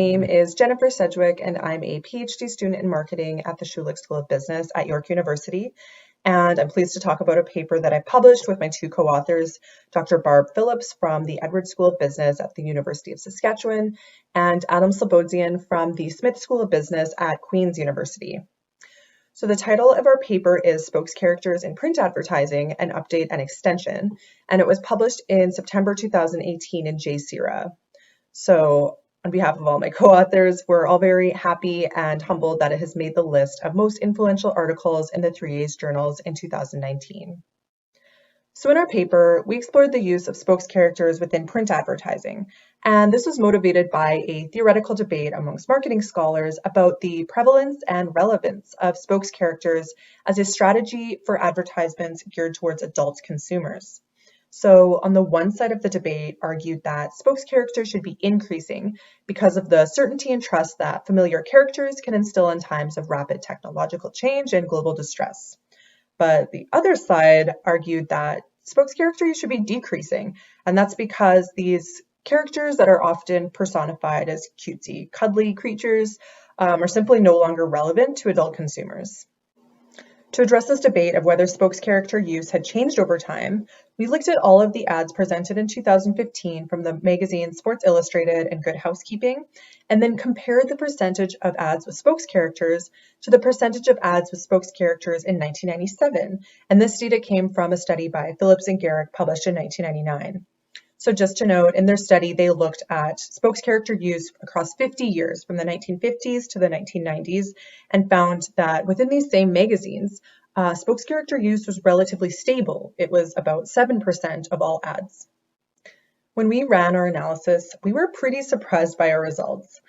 name is Jennifer Sedgewick, and I'm a PhD student in marketing at the Schulich School of Business at York University. And I'm pleased to talk about a paper that I published with my two co-authors, Dr. Barb Phillips from the Edwards School of Business at the University of Saskatchewan, and Adam Slobodzian from the Smith School of Business at Queen's University. So the title of our paper is Spokes Characters in Print Advertising, an Update and Extension, and it was published in September 2018 in JCERA. So on behalf of all my co-authors, we're all very happy and humbled that it has made the list of most influential articles in the 3A's journals in 2019. So in our paper, we explored the use of spokes characters within print advertising, and this was motivated by a theoretical debate amongst marketing scholars about the prevalence and relevance of spokes characters as a strategy for advertisements geared towards adult consumers. So on the one side of the debate argued that spokes characters should be increasing because of the certainty and trust that familiar characters can instill in times of rapid technological change and global distress. But the other side argued that spokes characters should be decreasing, and that's because these characters that are often personified as cutesy, cuddly creatures are simply no longer relevant to adult consumers. To address this debate of whether spokes character use had changed over time, we looked at all of the ads presented in 2015 from the magazines Sports Illustrated and Good Housekeeping, and then compared the percentage of ads with spokes characters to the percentage of ads with spokes characters in 1997. And this data came from a study by Phillips and Garrick published in 1999. So just to note, in their study, they looked at spokes character use across 50 years, from the 1950s to the 1990s, and found that within these same magazines, spokes character use was relatively stable. It was about 7% of all ads. When we ran our analysis, we were pretty surprised by our results.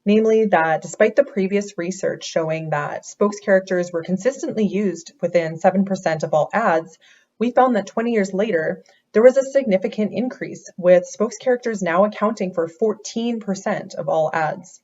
Namely that despite the previous research showing that spokes characters were consistently used within 7% of all ads, we found that 20 years later, there was a significant increase, with spokes characters now accounting for 14% of all ads.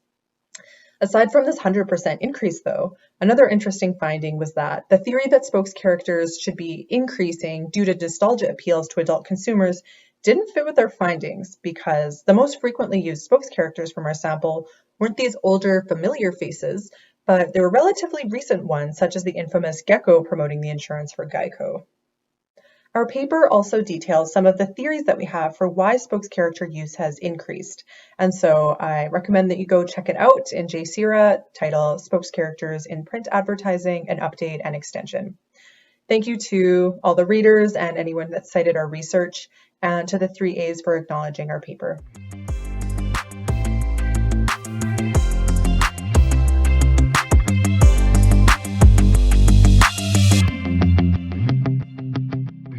Aside from this 100% increase, though, another interesting finding was that the theory that spokes characters should be increasing due to nostalgia appeals to adult consumers didn't fit with our findings, because the most frequently used spokes characters from our sample weren't these older, familiar faces, but they were relatively recent ones, such as the infamous gecko promoting the insurance for Geico. Our paper also details some of the theories that we have for why spokes character use has increased. And so I recommend that you go check it out in JCERA, titled Spokes Characters in Print Advertising, an Update and Extension. Thank you to all the readers and anyone that cited our research, and to the 3A's for acknowledging our paper.